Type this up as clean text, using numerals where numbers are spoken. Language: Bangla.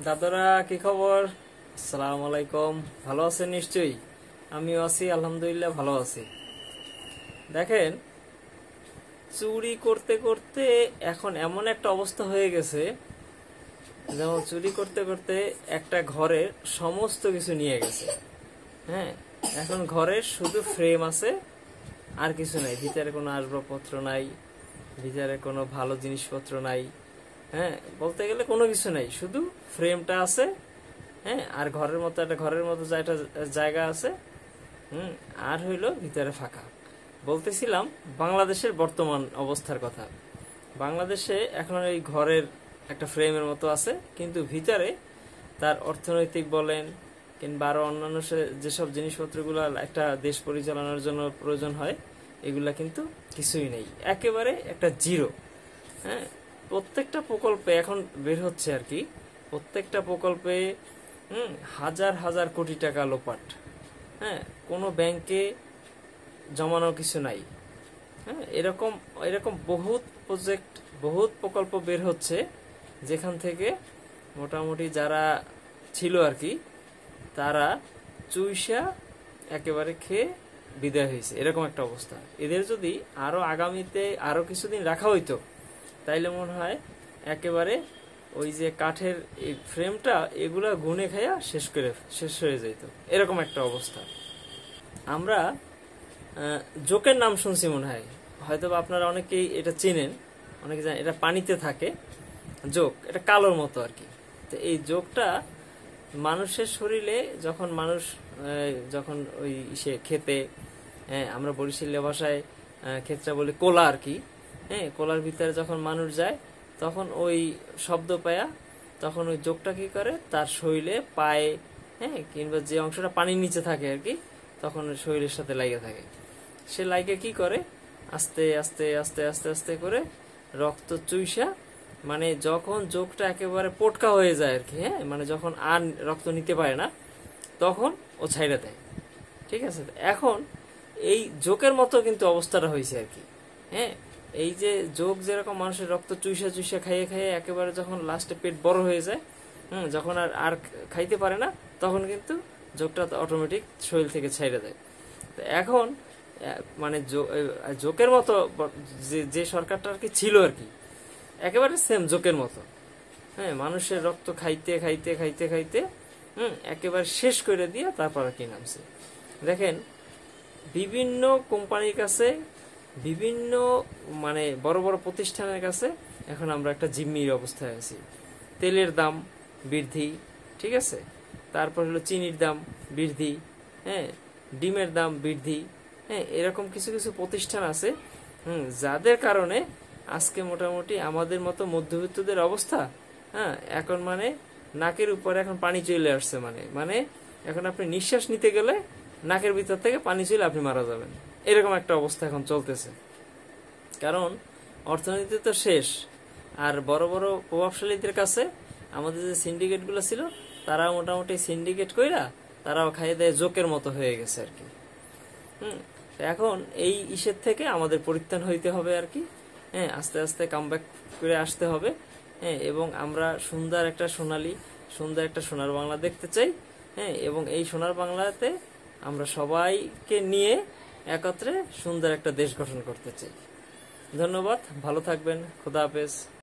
দাদারা কি খবর? আসসালামু আলাইকুম। ভালো আছেন নিশ্চয়ই? আমিও আছি, আলহামদুলিল্লাহ ভালো আছি। দেখেন, চুরি করতে করতে এখন এমন একটা অবস্থা হয়ে গেছে, যেমন চুরি করতে করতে একটা ঘরের সমস্ত কিছু নিয়ে গেছে। হ্যাঁ, এখন ঘরের শুধু ফ্রেম আছে, আর কিছু নাই। ভিতরে কোনো আসবাবপত্র নাই, ভিতরে কোনো ভালো জিনিসপত্র নাই। হ্যাঁ, বলতে গেলে কোনো কিছু নাই, শুধু ফ্রেমটা আছে। হ্যাঁ, আর ঘরের মতো যা একটা জায়গা আছে। আর হইলো ভিতরে ফাঁকা। বলতেছিলাম বাংলাদেশের বর্তমান অবস্থার কথা। বাংলাদেশে এখন এই ঘরের একটা ফ্রেমের মতো আছে, কিন্তু ভিতরে তার অর্থনৈতিক বলেন কিংবা আরো অন্যান্য যেসব জিনিসপত্রগুলো একটা দেশ পরিচালনার জন্য প্রয়োজন হয়, এগুলা কিন্তু কিছুই নেই, একেবারে একটা জিরো। হ্যাঁ, প্রত্যেকটা প্রকল্পে এখন বের হচ্ছে আর কি, প্রত্যেকটা প্রকল্পে হাজার হাজার কোটি টাকা লোপাট। হ্যাঁ, কোনো ব্যাংকে জমানো কিছু নাই। হ্যাঁ, এরকম এরকম বহুত প্রজেক্ট, বহুত প্রকল্প বের হচ্ছে, যেখান থেকে মোটামুটি যারা ছিল আর কি, তারা চুইসা একেবারে খেয়ে বিদায় হয়েছে। এরকম একটা অবস্থা। এদের যদি আরো আগামীতে আরো কিছুদিন রাখা হইতো, তাইলে মনে হয় একেবারে ওই যে কাঠের এই ফ্রেমটা, এগুলা গুনে খাইয়া শেষ হয়ে যেত। এরকম একটা অবস্থা। আমরা জোকের নাম শুনছি মনে হয়, হয়তো আপনারা অনেকেই এটা চেনেন, অনেকে জানেন। এটা পানিতে থাকে জোক, এটা কালোর মতো আর কি। তো এই জোকটা মানুষের শরীরে যখন মানুষ যখন ওই খেতে, আমরা বরিশালী ভাষায় ক্ষেত্রা বলি কোলা আর কি। হ্যাঁ, কোলার ভিতরে যখন মানুষ যায়, তখন ওই শব্দ পায়া তখন ওই জোকটা কি করে, তার শরীরে পায়ে, হ্যাঁ, কিংবা যে অংশটা পানির নিচে থাকে আর কি, তখন শরীরের সাথে লাগে থাকে। সে লাইকে কি করে, আস্তে আস্তে আস্তে আস্তে আস্তে করে রক্ত চুইসা, মানে যখন জোকটা একেবারে পটকা হয়ে যায় আর কি, হ্যাঁ, মানে যখন আর রক্ত নিতে পারে না, তখন ও ছাইড়া দেয়। ঠিক আছে? এখন এই জোকের মতো কিন্তু অবস্থাটা হয়েছে আর কি। হ্যাঁ, এই যে জোক যেরকম মানুষের রক্ত চুইসা চুইসা খাইয়ে খাইয়ে একেবারে যখন লাস্টে পেট বড় হয়ে যায়, যখন আর আর খাইতে পারে না, তখন কিন্তু জোকটা অটোমেটিক শরীর থেকে ছাইড়া দেয়। এখন মানে জোকের মতো যে সরকারটা আর কি ছিল আর কি, একেবারে সেম জোকের মতো। হ্যাঁ, মানুষের রক্ত খাইতে খাইতে খাইতে খাইতে একেবারে শেষ করে দিয়ে তারপর আর কি নামছে। দেখেন, বিভিন্ন কোম্পানির কাছে, বিভিন্ন মানে বড় বড় প্রতিষ্ঠানের কাছে এখন আমরা একটা জিম্মির অবস্থায় আছি। তেলের দাম বৃদ্ধি, ঠিক আছে, তারপর হলো চিনির দাম বৃদ্ধি, হ্যাঁ, ডিমের দাম বৃদ্ধি। হ্যাঁ, এরকম কিছু কিছু প্রতিষ্ঠান আছে যাদের কারণে আজকে মোটামুটি আমাদের মতো মধ্যবিত্তদের অবস্থা, হ্যাঁ, এখন মানে নাকের উপরে এখন পানি চলে আসছে। মানে মানে এখন আপনি নিঃশ্বাস নিতে গেলে নাকের ভিতর থেকে পানি চলে আপনি মারা যাবেন। এরকম একটা অবস্থা এখন চলতেছে। কারণ অর্থনীতি তো শেষ। আর বড় বড় প্রভাবশালীদের কাছে আমাদের যে সিন্ডিকেট গুলো ছিল, তারা মোটামুটি সিন্ডিকেট কইরা তারাও খাইয়ে দেয় জোকের মতো হয়ে গেছে আর কি। এখন এই ইসের থেকে আমাদের পরিত্রাণ হইতে হবে আর কি। হ্যাঁ, আস্তে আস্তে কামব্যাক করে আসতে হবে। হ্যাঁ, এবং আমরা সুন্দর একটা সোনার বাংলা দেখতে চাই। হ্যাঁ, এবং এই সোনার বাংলাতে আমরা সবাইকে নিয়ে একত্রে সুন্দর একটা দেশ গঠন করতে চাই। ধন্যবাদ, ভালো থাকবেন, খোদা হাফেজ।